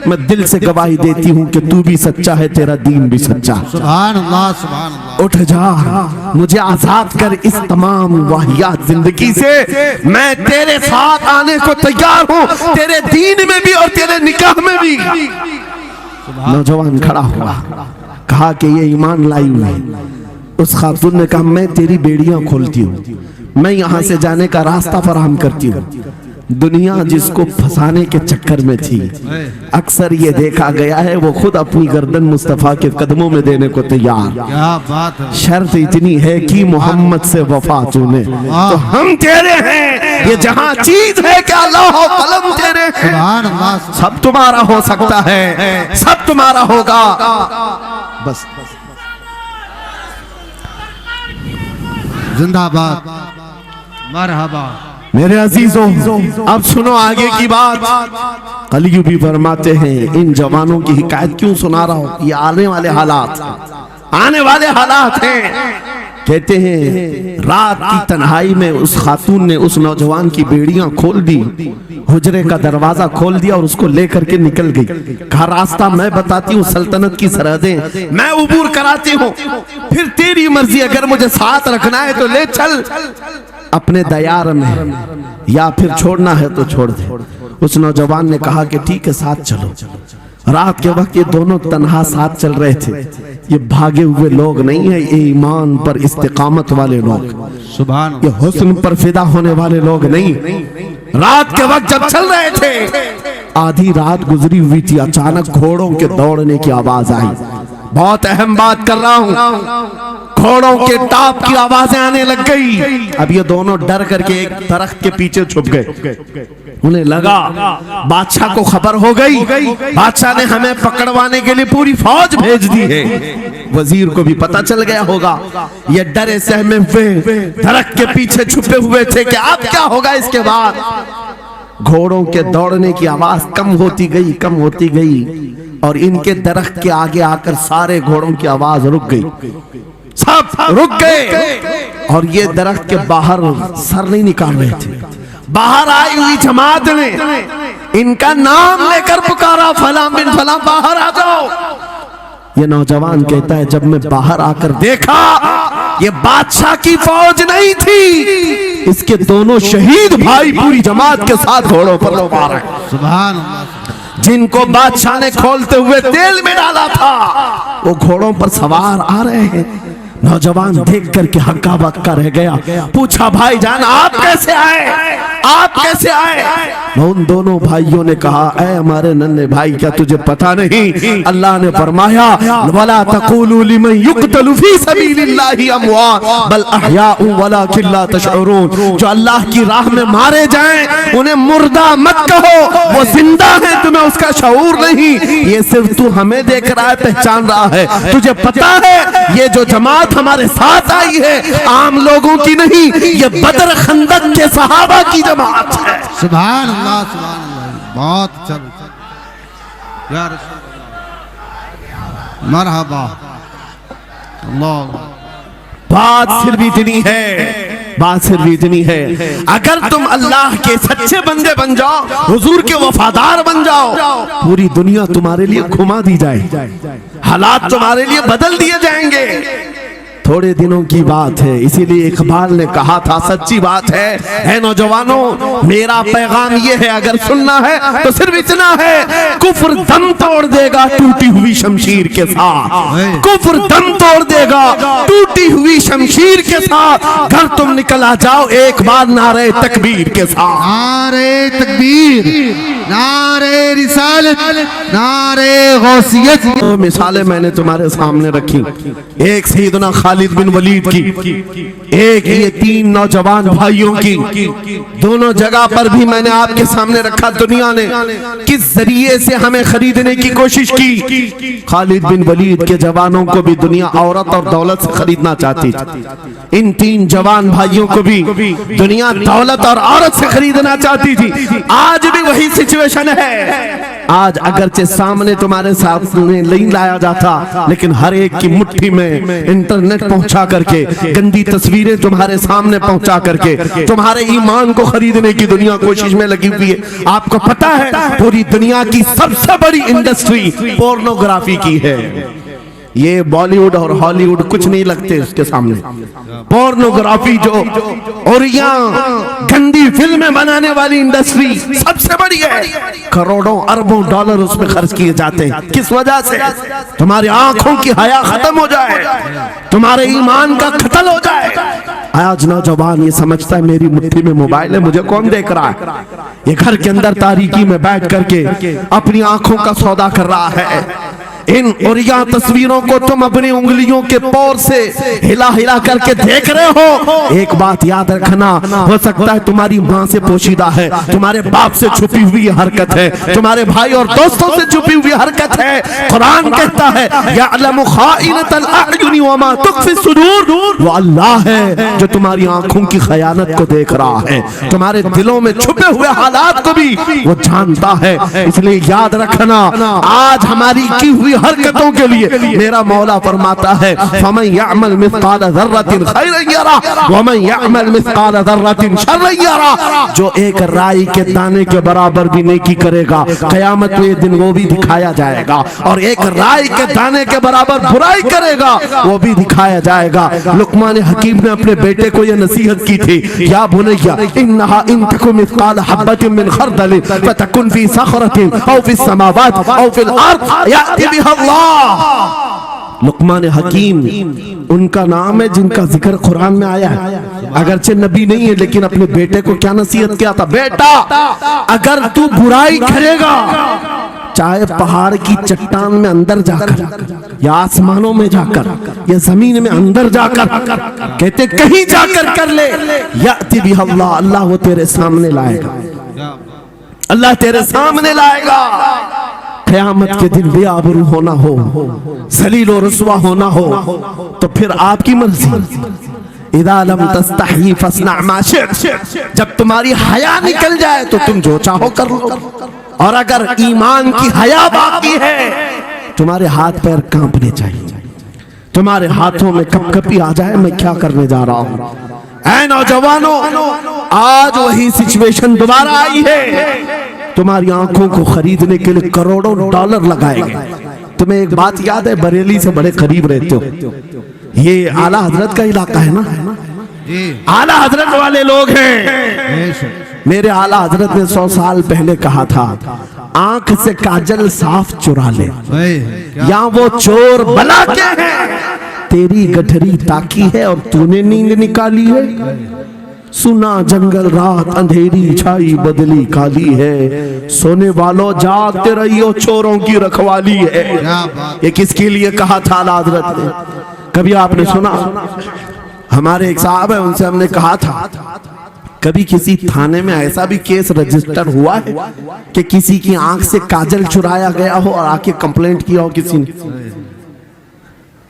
मैं दिल से गवाही देती हूँ कि तू भी सच्चा है, तेरा दीन भी सच्चा। सुभान अल्लाह, सुभान अल्लाह। उठ जा, मुझे आजाद कर इस तमाम वाहियात जिंदगी से। मैं तेरे साथ आने को तैयार हूँ, तेरे दीन में भी और तेरे निकाह में भी। नौजवान खड़ा हुआ, कहा कि ये ईमान लाई हुई है। उस खातून ने कहा, मैं तेरी बेड़ियां खोलती हूँ, मैं यहाँ से जाने का रास्ता फराहम करती हूँ। दुनिया जिसको फंसाने के चक्कर में थी, अक्सर ये देखा गया है वो खुद अपनी गर्दन मुस्तफा के कदमों में देने को तैयार। क्या बात है। शर्त इतनी है कि मोहम्मद से वफा तूने, तो हम तेरे हैं। ये जहां चीज है क्या लौह कलम तेरे हैं। सुभान अल्लाह। सब तुम्हारा हो सकता है, सब तुम्हारा होगा। बस जिंदाबाद, मरहबा। मेरे अजीजों, अब सुनो आगे की बात। कलियू भी फरमाते हैं, इन जवानों की हिकायत क्यों सुना रहा हूं, ये आने वाले हालात, आने वाले हालात हैं। कहते हैं रात की तन्हाई में उस खातून ने उस नौजवान की बेड़ियां खोल दी, हुजरे का दरवाजा खोल दिया और उसको लेकर के निकल गई। कहा, रास्ता मैं बताती हूँ, सल्तनत की सरहदें मैं उबूर कराती हूँ, फिर तेरी मर्जी, अगर मुझे साथ रखना है तो ले चल अपने दयार में, या फिर छोड़ना है तो छोड़ दे। उस नौजवान ने कहा कि ठीक है, साथ चलो। रात के वक्त ये दोनों तन्हा साथ चल रहे थे। ये भागे हुए लोग नहीं है, ये ईमान पर इस्तिकामत वाले लोग, सुभान। ये हुस्न पर फिदा होने वाले लोग नहीं। रात के वक्त जब चल रहे थे, आधी रात गुजरी हुई थी, अचानक घोड़ों के दौड़ने की आवाज आई। बहुत अहम बात कर रहा हूँ, घोड़ों के टाप की आवाजें आने लग गई। अब ये दोनों डर करके एक दरख्त के पीछे छुप गए। उन्हें लगा बादशाह को खबर हो गई, बादशाह ने हमें पकड़वाने के लिए पूरी फौज भेज दी है। वजीर को भी पता चल गया होगा। ये डरे सहमे हुए दरख्त के पीछे छुपे हुए थे कि अब क्या होगा इसके बाद। घोड़ों के दौड़ने की आवाज कम होती गई, कम होती गई, और इनके दरख्त के आगे आकर सारे घोड़ों की आवाज रुक गई, सब रुक गए। और ये दरख्त के बाहर सर नहीं निकाल रहे थे। बाहर आई हुई जमात ने इनका नाम लेकर पुकारा, फला बिन फला, बाहर आ जाओ। ये नौजवान कहता है, जब मैं बाहर आकर देखा, ये बादशाह की फौज नहीं थी, इसके दोनों शहीद भाई पूरी जमात के साथ घोड़ों पर लोग आ रहे हैं। सुभान अल्लाह। जिनको बादशाह ने खोलते हुए तेल में डाला था, वो घोड़ों पर सवार आ रहे हैं। नौजवान देख करके हक्का बक्का रह गया। पूछा, भाईजान आप कैसे आए, आप कैसे आए? उन दोनों भाइयों ने कहा, ऐ हमारे नन्हे भाई, क्या तुझे पता नहीं, अल्लाह ने फरमाया, वला तक़ूलू लिमन युक़तलु फी सबीलिल्लाहि अमवात बल अहयाउ वलाकिन ला तशऊरून। जो अल्लाह की राह में मारे जाएं उन्हें मुर्दा मत कहो, वो जिंदा है, तुम्हें उसका शऊर नहीं। ये सिर्फ तू हमें देख रहा है, पहचान रहा है। तुझे पता है ये जो जमात हमारे साथ आई है आम लोगों की नहीं, ये बदर खंदक के सहाबा की जमात है। सुभान अल्लाह, सुभान अल्लाह। बहुत अच्छा या रसूल अल्लाह, मरहबा। अल्लाह। बात सिर्फ इतनी है, बात सिर्फ इतनी है, अगर तुम अल्लाह के सच्चे बंदे बन जाओ, हुजूर के वफादार बन जाओ, पूरी दुनिया तुम्हारे लिए घुमा दी जाए, हालात तुम्हारे लिए बदल दिए जाएंगे। थोड़े दिनों की बात है, इसीलिए इकबाल ने कहा था, सच्ची बात है नौजवानों, मेरा पैगाम ये है, अगर सुनना है तो सिर्फ इतना है, कुफ्र दम तोड़ देगा टूटी हुई शमशीर के साथ, कुफ्र दम तोड़ देगा टूटी हुई शमशीर के साथ। घर तुम निकल आ जाओ एक बार नारे तकबीर के साथ। नारे तकबीर, नारे रिसालत, नारे गौसियत। मिसालें मैंने तुम्हारे सामने रखी। एक सैयदना खालिद खालिद बिन वलीद की, एक ये 3 नौजवान भाइयों की। दोनों जगह पर भी मैंने आपके सामने रखा दुनिया ने किस जरिए से हमें खरीदने की कोशिश की। खालिद बिन वलीद के जवानों को भी दुनिया औरत और दौलत से खरीदना चाहती थी। इन 3 जवान भाइयों को भी दुनिया दौलत और औरत से खरीदना चाहती थी। आज भी वही सिचुएशन है। आज अगरचे सामने तुम्हारे सामने नहीं लाया जाता, लेकिन हर एक की मुट्ठी में इंटरनेट पहुंचा करके, गंदी तस्वीरें तुम्हारे सामने पहुंचा करके तुम्हारे ईमान को खरीदने की दुनिया कोशिश में लगी हुई है। आपको पता है पूरी दुनिया की सबसे बड़ी इंडस्ट्री पोर्नोग्राफी की है। ये बॉलीवुड और हॉलीवुड कुछ नहीं लगते उसके सामने। पोर्नोग्राफी जो और यहाँ गंदी फिल्में बनाने वाली इंडस्ट्री सबसे बड़ी है। करोड़ों अरबों डॉलर उसमें खर्च किए जाते हैं। किस वजह से? तुम्हारी आंखों की हया खत्म हो जाए, तुम्हारे ईमान का कत्ल हो जाए। आज नौजवान ये समझता है मेरी मुट्ठी में मोबाइल है, मुझे कौन देख रहा है। ये घर के अंदर तारीकी में बैठ करके अपनी आंखों का सौदा कर रहा है। इन और यहाँ तस्वीरों को तुम अपनी उंगलियों के पौर से हिला हिला करके देख रहे हो। एक बात याद रखना, हो सकता है तुम्हारी माँ से पोशीदा है, तुम्हारे बाप से छुपी हुई हरकत है, तुम्हारे भाई और दोस्तों से छुपी हुई हरकत है। कुरान कहता है यअलमु खाइनतल अयुनि वमा तुख्फी सुदूर, वो अल्लाह है जो तुम्हारी आंखों की खयानत को देख रहा है, तुम्हारे दिलों में छुपे हुए हालात को भी वो जानता है। इसलिए याद रखना, आज हमारी की हुई हरकतों के लिए मेरा मौला फरमाता है फमन यअमल मिस्काल ज़र्रतिन खैरन यरा वमन यअमल मिस्काल ज़र्रतिन शर्रन यरा। जो एक राई के दाने के बराबर भी नेकी करेगा, क़यामत के दिन वो भी दिखाया जाएगा, और एक राई के दाने के बराबर बुराई करेगा वो भी दिखाया जाएगा। लुक़मान हकीम ने अपने बेटे को ये नसीहत की थी, या बुनय्या इन्नहा इन तकु मिस्काल हब्बतिन मिन खरदलिन फतकुन फी सखरतिन औ फी समावात औ फिल अर्द याति बिहा अल्लाह। लुक़मान हकीम उनका नाम है जिनका जिक्र कुरान में आया है। अगरचे नबी नहीं है, लेकिन अपने बेटे को क्या नसीहत किया था, बेटा अगर तू बुराई करेगा, चाहे पहाड़ की चट्टान में अंदर जाकर या आसमानों में जाकर या जमीन में अंदर जाकर, कहते कहीं जाकर कर ले, याति बिहा अल्लाह, अल्लाह वो तेरे सामने लाएगा, अल्लाह तेरे सामने लाएगा। क़यामत के दिन बेआबरू होना हो, ज़लील और रुस्वा होना हो, तो फिर आपकी मर्जी। इज़ा लम तस्तही फस्ना मा शि'त, जब तुम्हारी हया निकल जाए तो तुम जो चाहो कर लो। और अगर ईमान की हया बाकी है, तुम्हारे हाथ पैर कांपने चाहिए, तुम्हारे हाथों में कपकपी आ जाए मैं क्या करने जा रहा हूं। ऐ नौजवानों, आज वही सिचुएशन दोबारा आई है। तुम्हारी आंखों को खरीदने के लिए करोड़ों डॉलर लगाए गए। तुम्हें एक बात याद है, बरेली से बड़े करीब रहते हो, ये आला हजरत का इलाका है ना, आला हजरत वाले लोग हैं। मेरे आला हजरत ने 100 साल पहले कहा था, आंख से काजल साफ चुरा ले, या वो चोर बला के हैं, तेरी गठरी ताकी है और तूने नींद निकाली है। सुना जंगल रात अंधेरी छाई बदली काली है, सोने वालों जागते रहियो चोरों की रखवाली है। ये किसके लिए कहा था आला हजरत ने? कभी आपने सुना? हमारे एक साहब है, उनसे हमने कहा था, कभी किसी थाने में ऐसा भी केस रजिस्टर हुआ है कि किसी की आंख से काजल चुराया गया हो और आके कंप्लेंट किया हो किसी ने?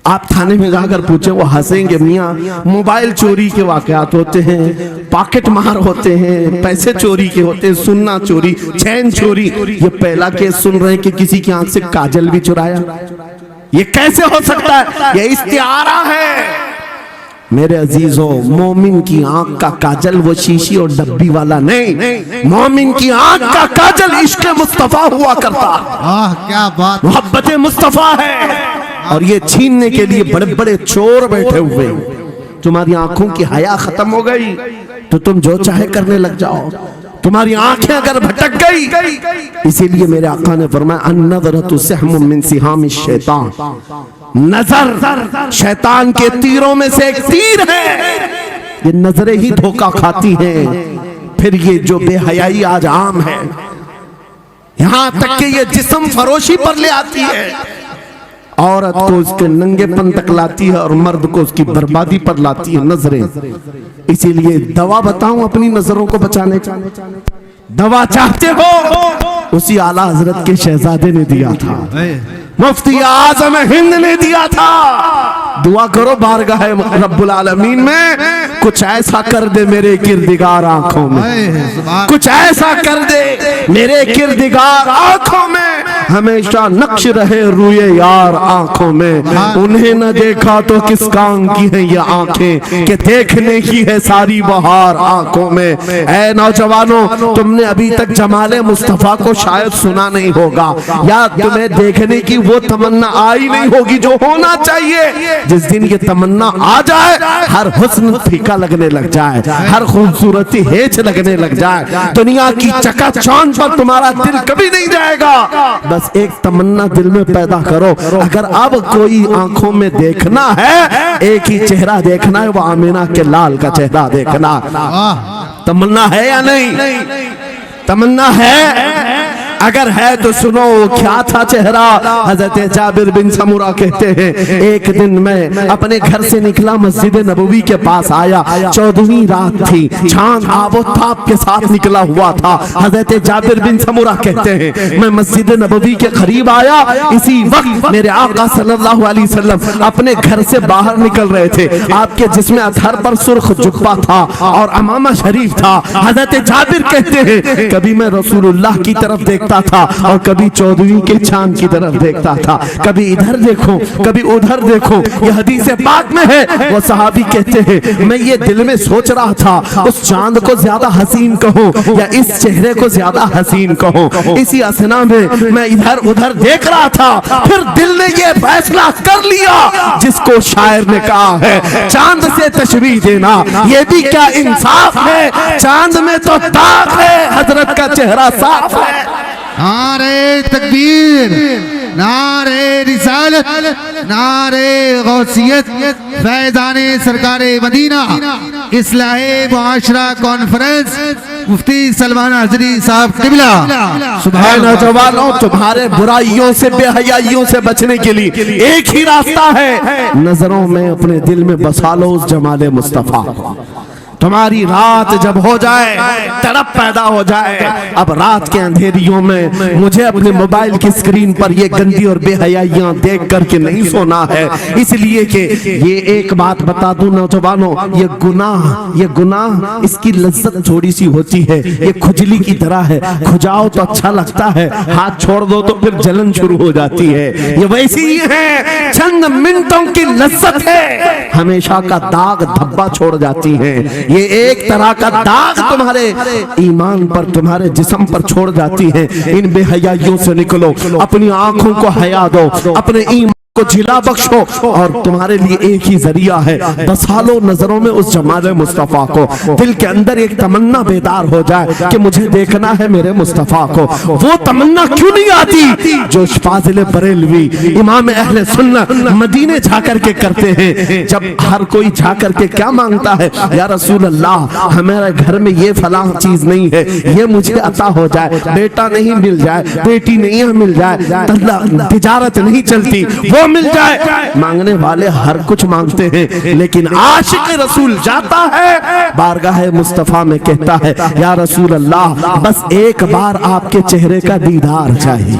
आप थाने में जाकर पूछे, वो हंसेंगे। मियाँ, मोबाइल चोरी के वाकयात होते हैं, पॉकेट मार होते हैं, पैसे चोरी के होते हैं, सुन्ना चोरी, चैन चोरी। ये पहला केस सुन रहे हैं कि किसी की आंख से काजल भी चुराया। ये कैसे हो सकता है? ये इस्तिआरा है। मेरे अजीजों, मोमिन की आंख का काजल वो शीशी और डब्बी वाला नहीं, मोमिन की आंख का काजल इश्क़ मुस्तफा हुआ करता। क्या बात, मोहब्बत मुस्तफा है। और ये छीनने के लिए बड़े बड़े चोर बैठे हुए। तुम्हारी आंखों की हया खत्म हो गई तो तुम जो चाहे करने लग जाओ। तुम्हारी आंखें अगर भटक गई, इसीलिए मेरे आका ने फरमाया अन-नज़रतु सहमुम मिन सिहामिश शैतान, नजर शैतान के तीरों में से एक तीर है। ये नजरें ही धोखा खाती हैं। फिर ये जो बेहयाई आज आम है, यहां तक कि ये जिस्म फरोशी पर ले आती है। औरत को उसके नंगेपन तक लाती है और मर्द को उसकी बर्बादी पर लाती है नजरें। इसीलिए दवा बताऊं अपनी नजरों को बचाने का, दवा चाहते हो उसी आला हजरत के शहजादे ने दिया था, मुफ्ती आजम हिंद ने दिया था। दुआ करो बारगाह रब्बुल आलमीन में कुछ ऐसा कर दे मेरे किरदिगार आंखों में, कुछ ऐसा कर दे मेरे किरदिगार आंखों में, हमेशा नक्श रहे रुए यार आंखों में। उन्हें न देखा तो किस काम की है ये आंखें कि देखने की है सारी बहार आंखों में। ऐ नौजवानों, तुमने अभी तक जमाले मुस्तफा को शायद सुना नहीं होगा, या तुम्हें देखने की वो तमन्ना आई नहीं होगी जो होना चाहिए। जिस दिन ये तमन्ना आ जाए, हर हुस्न फीका लगने लग जाए, हर खूबसूरती हेच लगने लग जाए, दुनिया की चकाचौंध पर तुम्हारा दिल कभी नहीं जाएगा। बस एक तमन्ना दिल में पैदा करो, अगर अब कोई आंखों में देखना है, एक ही चेहरा देखना है, वो आमिना के लाल का चेहरा देखना। तमन्ना है या नहीं? तमन्ना है? अगर है तो सुनो क्या था चेहरा। हजरत जाबिर बिन समूरा कहते हैं, एक दिन मैं अपने घर से निकला, मस्जिद नबवी के पास आया, 14वीं रात थी, चांद आबोताब के साथ निकला हुआ था। हजरत जाबिर बिन समूरा कहते हैं, मैं मस्जिद नबवी के करीब आया, इसी वक्त मेरे आका सल्लल्लाहु अलैहि वसल्लम अपने घर से बाहर निकल रहे थे। आपके जिस्म अतहर पर सुर्ख जुब्बा था और अमामा शरीफ था। हजरत जाबिर कहते हैं, कभी मैं रसूलुल्लाह की तरफ देखता था और कभी 14वीं के चांद की तरफ देखता था, कभी इधर देखो कभी उधर देखो। यह हदीस पाक में है। वो सहाबी कहते हैं, मैं ये दिल में सोच रहा था, उस चांद को ज्यादा हसीन कहो या इस चेहरे को ज्यादा हसीन कहो। इसी असना में मैं इधर उधर देख रहा था, फिर दिल ने ये फैसला कर लिया जिसको शायर ने कहा है, चांद से तशबीह देना ये भी क्या इंसाफ है, चांद में तो दाग है, हजरत का चेहरा साफ है। नारे तकबीर, नारे रिसालत, नारे गौसियत, फैज़ाने सरकारे मदीना, इस्लाहे मुआशरा कॉन्फ्रेंस, मुफ्ती सलमान हजरी साहब किबला। सुभान नौजवानों, तुम्हारे बुराइयों से बेहयाइयों से बचने के लिए एक ही रास्ता है, नजरों में अपने दिल में बसा लो उस जमाले मुस्तफा को। तुम्हारी रात जब हो जाए, तड़प पैदा हो जाए, अब रात के अंधेरियों में मुझे अपने मोबाइल की स्क्रीन पर ये गंदी और बेहयाइयां देख करके नहीं सोना है। इसलिए कि ये एक बात बता दूं नौजवानों, ये गुनाह इसकी लज्जत थोड़ी सी होती है, ये खुजली की तरह है, खुजाओ तो अच्छा लगता है, हाथ छोड़ दो तो फिर जलन शुरू हो जाती है। ये वैसी ही है, चंद मिनटों की लज्जत है, हमेशा का दाग धब्बा छोड़ जाती है। ये एक तरह का दाग तुम्हारे ईमान पर, तुम्हारे जिस्म पर छोड़ जाती है। इन बेहयाइयों से निकलो, अपनी आंखों को हया दो, अपने ईमान को जिला बख्शो, और तुम्हारे लिए एक ही जरिया है, बसा लो नजरों में उस जमाले मुस्तफा को। दिल के अंदर एक तमन्ना बेदार हो जाए कि मुझे देखना है मेरे मुस्तफा को। वो तमन्ना क्यों नहीं आती जो फाजिल बरेलवी इमाम अहले सुन्नत मदीने जाकर के करते हैं। जब हर कोई जाकर के क्या मांगता है, या रसूल अल्लाह हमारे घर में ये फलां चीज नहीं है, ये मुझे अता हो जाए, बेटा नहीं मिल जाए, बेटी नहीं मिल जाए, तिजारत नहीं चलती, वो मिल जाए। मांगने वाले हर कुछ मांगते हैं, लेकिन आशिक रसूल जाता है बारगाह मुस्तफा में, कहता है, या रसूल अल्लाह बस एक बार आपके चेहरे का दीदार चाहिए।